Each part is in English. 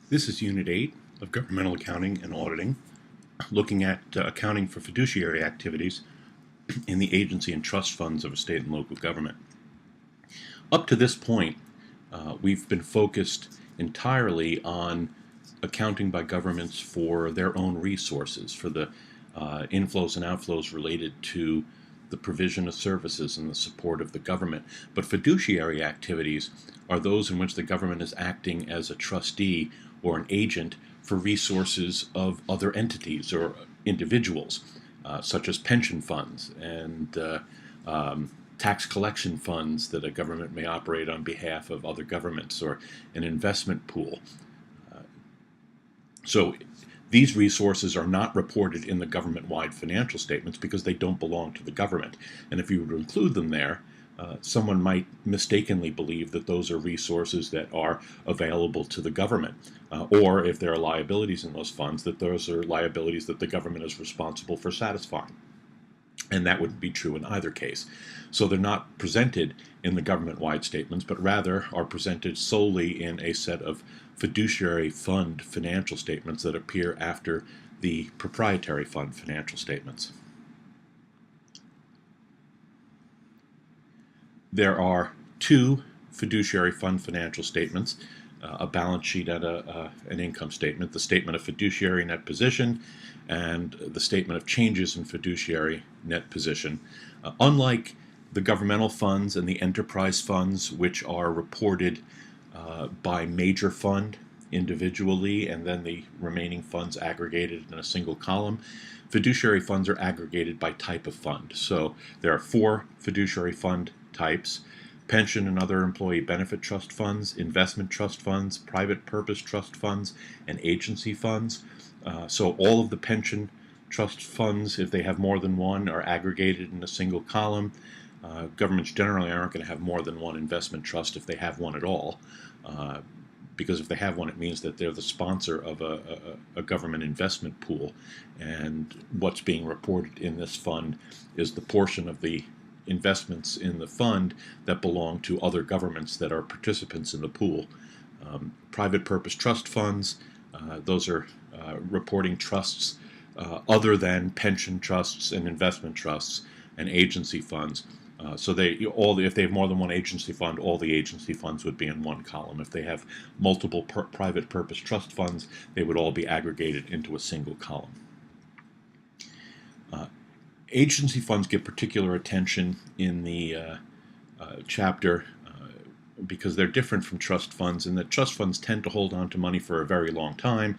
This is Unit 8 of Governmental Accounting and Auditing, looking at accounting for fiduciary activities in the agency and trust funds of a state and local government. Up to this point, we've been focused entirely on accounting by governments for their own resources, for the inflows and outflows related to the provision of services and the support of the government. But fiduciary activities are those in which the government is acting as a trustee or an agent for resources of other entities or individuals, such as pension funds and tax collection funds that a government may operate on behalf of other governments, or an investment pool. So these resources are not reported in the government-wide financial statements because they don't belong to the government. And if you were to include them there, someone might mistakenly believe that those are resources that are available to the government. Or if there are liabilities in those funds, that those are liabilities that the government is responsible for satisfying. And that wouldn't be true in either case. So they're not presented in the government-wide statements, but rather are presented solely in a set of fiduciary fund financial statements that appear after the proprietary fund financial statements. There are two fiduciary fund financial statements, a balance sheet and an income statement: the statement of fiduciary net position and the statement of changes in fiduciary net position. Unlike the governmental funds and the enterprise funds, which are reported by major fund individually and then the remaining funds aggregated in a single column, fiduciary funds are aggregated by type of fund. So there are 4 fiduciary fund types: pension and other employee benefit trust funds, investment trust funds, private purpose trust funds, and agency funds. So all of the pension trust funds, if they have more than one, are aggregated in a single column. Governments generally aren't going to have more than one investment trust if they have one at all, because if they have one, it means that they're the sponsor of a government investment pool, and what's being reported in this fund is the portion of the investments in the fund that belong to other governments that are participants in the pool. Private purpose trust funds, those are reporting trusts other than pension trusts and investment trusts, and agency funds. So if they have more than one agency fund, all the agency funds would be in one column. If they have multiple private purpose trust funds, they would all be aggregated into a single column. Agency funds get particular attention in the chapter because they're different from trust funds, and that trust funds tend to hold on to money for a very long time.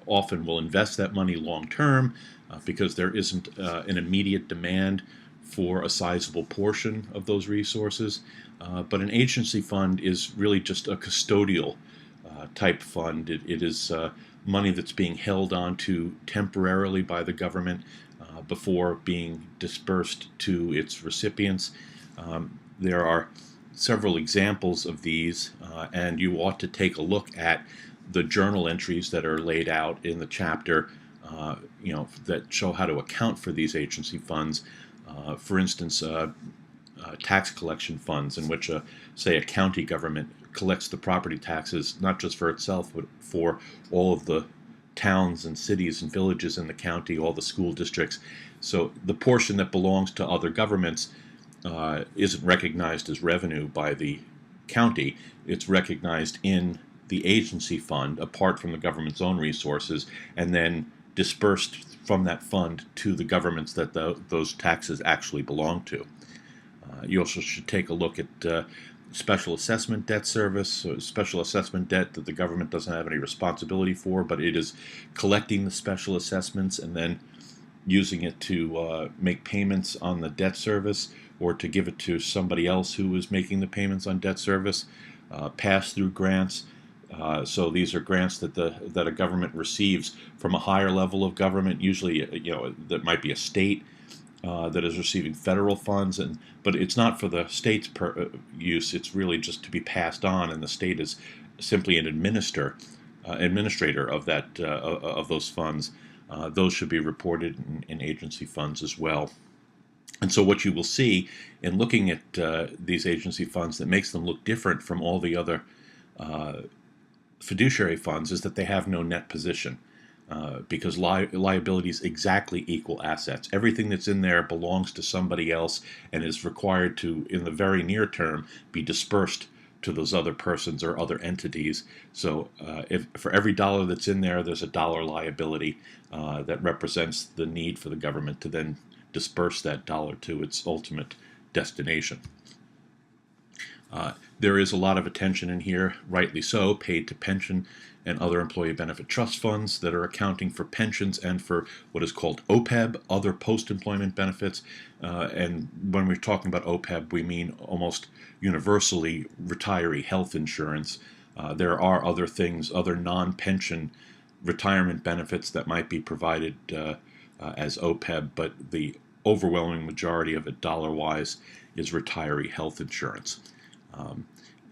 Often will invest that money long term because there isn't an immediate demand for a sizable portion of those resources. But an agency fund is really just a custodial type fund. It is money that's being held onto temporarily by the government before being dispersed to its recipients. There are several examples of these, and you ought to take a look at the journal entries that are laid out in the chapter, that show how to account for these agency funds. For instance, tax collection funds, in which, say, a county government collects the property taxes not just for itself, but for all of the towns and cities and villages in the county, all the school districts. So the portion that belongs to other governments isn't recognized as revenue by the county. It's recognized in the agency fund, apart from the government's own resources, and then dispersed from that fund to the governments that those taxes actually belong to. You also should take a look at special assessment debt service, special assessment debt that the government doesn't have any responsibility for, but it is collecting the special assessments and then using it to make payments on the debt service, or to give it to somebody else who is making the payments on debt service. Pass-through grants. So these are grants that a government receives from a higher level of government, usually that might be a state that is receiving federal funds, but it's not for the state's use. It's really just to be passed on, and the state is simply an administrator of that of those funds. Those should be reported in agency funds as well. And so what you will see in looking at these agency funds that makes them look different from all the other fiduciary funds is that they have no net position. Because liabilities exactly equal assets. Everything that's in there belongs to somebody else and is required to, in the very near term, be dispersed to those other persons or other entities. So if for every dollar that's in there, there's a dollar liability that represents the need for the government to then disperse that dollar to its ultimate destination. There is a lot of attention in here, rightly so, paid to pension and other employee benefit trust funds that are accounting for pensions and for what is called OPEB, other post-employment benefits. And when we're talking about OPEB, we mean almost universally retiree health insurance. There are other things, other non-pension retirement benefits that might be provided as OPEB, but the overwhelming majority of it, dollar-wise, is retiree health insurance.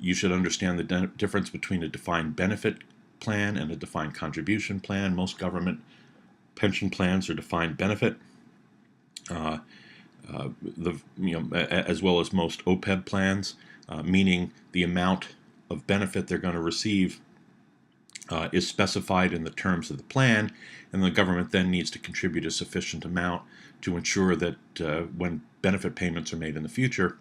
You should understand the difference between a defined benefit plan and a defined contribution plan. Most government pension plans are defined benefit, as well as most OPEB plans, meaning the amount of benefit they're going to receive is specified in the terms of the plan, and the government then needs to contribute a sufficient amount to ensure that when benefit payments are made in the future,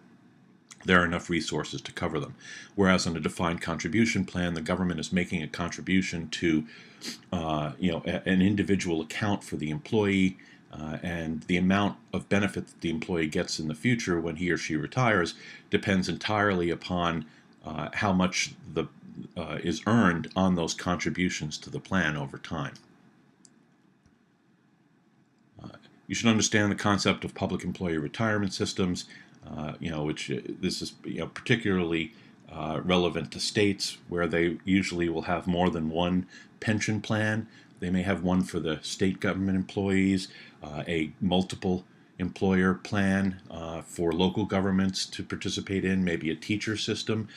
there are enough resources to cover them. Whereas on a defined contribution plan, the government is making a contribution to an individual account for the employee, and the amount of benefit that the employee gets in the future when he or she retires depends entirely upon how much is earned on those contributions to the plan over time. You should understand the concept of public employee retirement systems, which this is particularly relevant to states where they usually will have more than one pension plan. They may have one for the state government employees, a multiple employer plan for local governments to participate in, maybe a teacher system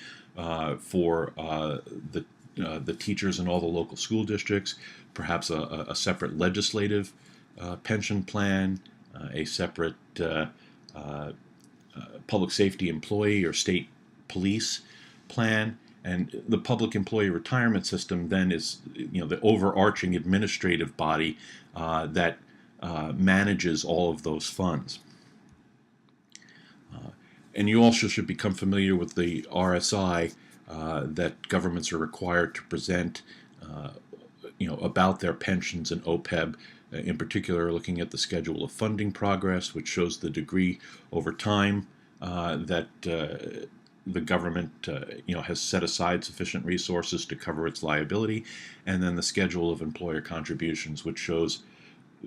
for the teachers in all the local school districts, perhaps a separate legislative pension plan, a separate public safety employee or state police plan. And the public employee retirement system then is the overarching administrative body that manages all of those funds. And you also should become familiar with the RSI that governments are required to present about their pensions and OPEB, in particular looking at the schedule of funding progress, which shows the degree over time that the government has set aside sufficient resources to cover its liability, and then the schedule of employer contributions, which shows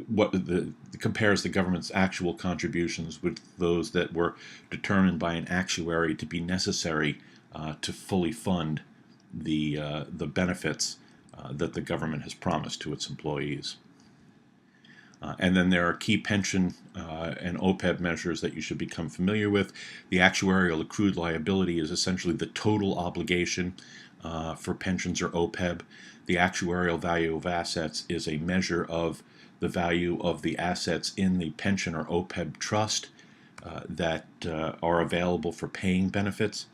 what compares the government's actual contributions with those that were determined by an actuary to be necessary to fully fund the benefits that the government has promised to its employees. And then there are key pension and OPEB measures that you should become familiar with. The actuarial accrued liability is essentially the total obligation for pensions or OPEB. The actuarial value of assets is a measure of the value of the assets in the pension or OPEB trust that are available for paying benefits.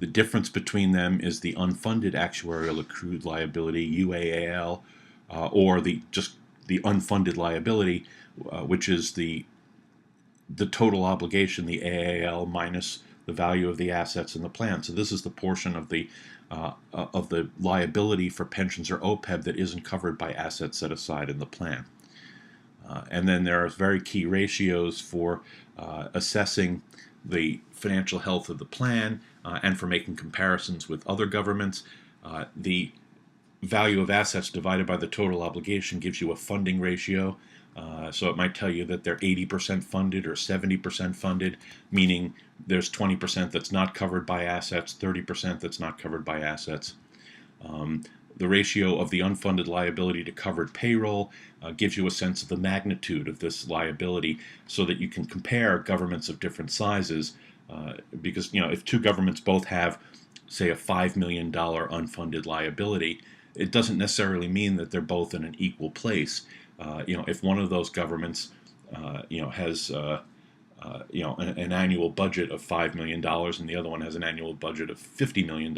The difference between them is the unfunded actuarial accrued liability, UAAL, or the unfunded liability, which is the total obligation, the AAL, minus the value of the assets in the plan. So this is the portion of the liability for pensions or OPEB that isn't covered by assets set aside in the plan. And then there are very key ratios for assessing the financial health of the plan and for making comparisons with other governments. The value of assets divided by the total obligation gives you a funding ratio. So it might tell you that they're 80% funded or 70% funded, meaning there's 20% that's not covered by assets, 30% that's not covered by assets. The ratio of the unfunded liability to covered payroll gives you a sense of the magnitude of this liability so that you can compare governments of different sizes, because if two governments both have, say, a $5 million unfunded liability, it doesn't necessarily mean that they're both in an equal place. If one of those governments has an annual budget of $5 million and the other one has an annual budget of $50 million,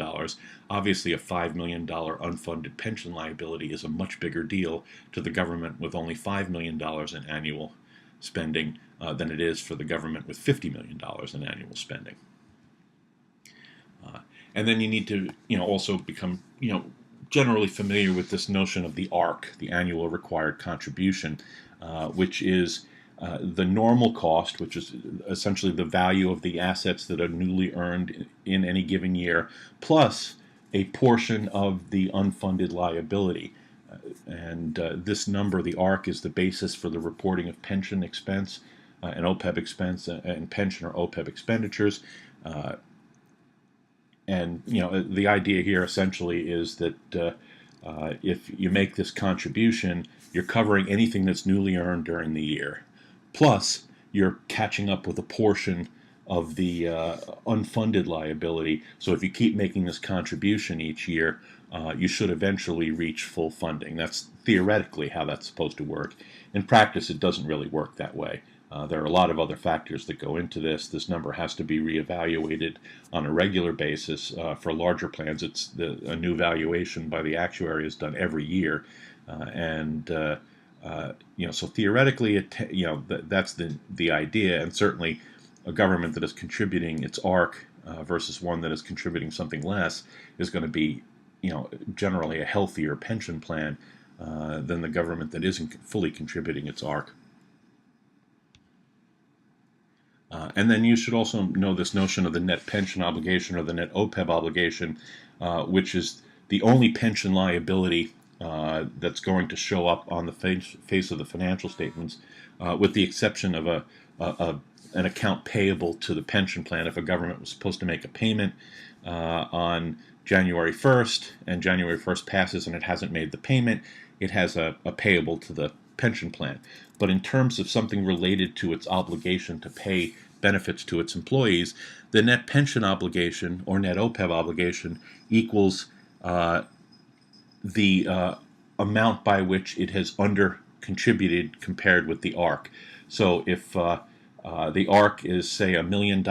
obviously a $5 million unfunded pension liability is a much bigger deal to the government with only $5 million in annual spending than it is for the government with $50 million in annual spending. And then you need to, also become, generally familiar with this notion of the ARC, the annual required contribution, which is the normal cost, which is essentially the value of the assets that are newly earned in any given year, plus a portion of the unfunded liability. And this number, the ARC, is the basis for the reporting of pension expense and OPEB expense and pension or OPEB expenditures. And the idea here essentially is that if you make this contribution, you're covering anything that's newly earned during the year. Plus, you're catching up with a portion of the unfunded liability. So if you keep making this contribution each year, you should eventually reach full funding. That's theoretically how that's supposed to work. In practice, it doesn't really work that way. There are a lot of other factors that go into this. This number has to be reevaluated on a regular basis. For larger plans, a new valuation by the actuary is done every year, so theoretically, that's the idea, and certainly a government that is contributing its ARC versus one that is contributing something less is going to be, generally a healthier pension plan than the government that isn't fully contributing its ARC. And then you should also know this notion of the net pension obligation or the net OPEB obligation, which is the only pension liability that's going to show up on the face of the financial statements, with the exception of an account payable to the pension plan. If a government was supposed to make a payment on January 1st and January 1st passes and it hasn't made the payment, it has a payable to the pension plan. But in terms of something related to its obligation to pay benefits to its employees, the net pension obligation or net OPEB obligation equals the amount by which it has under contributed compared with the ARC. So if the ARC is, say, $1 million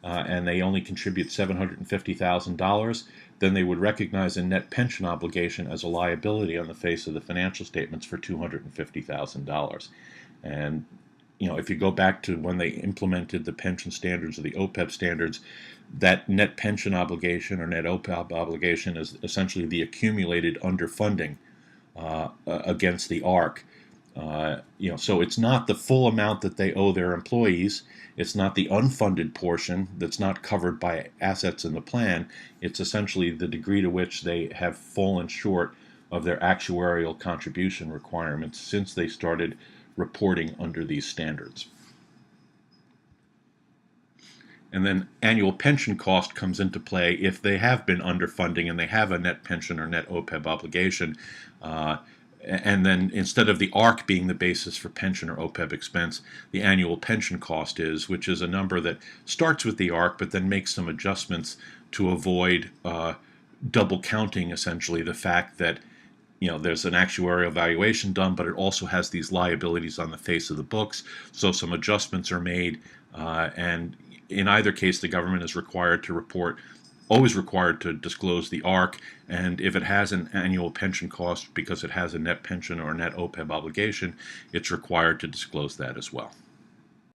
and they only contribute $750,000, then they would recognize a net pension obligation as a liability on the face of the financial statements for $250,000. And if you go back to when they implemented the pension standards or the OPEB standards, that net pension obligation or net OPEB obligation is essentially the accumulated underfunding against the ARC. So it's not the full amount that they owe their employees. It's not the unfunded portion that's not covered by assets in the plan. It's essentially the degree to which they have fallen short of their actuarial contribution requirements since they started reporting under these standards. And then annual pension cost comes into play if they have been underfunding and they have a net pension or net OPEB obligation. And then instead of the ARC being the basis for pension or OPEB expense, the annual pension cost is, which is a number that starts with the ARC but then makes some adjustments to avoid double counting, essentially, the fact that there's an actuarial valuation done, but it also has these liabilities on the face of the books. So some adjustments are made, and in either case, the government is always required to disclose the ARC, and if it has an annual pension cost because it has a net pension or net OPEB obligation, it's required to disclose that as well.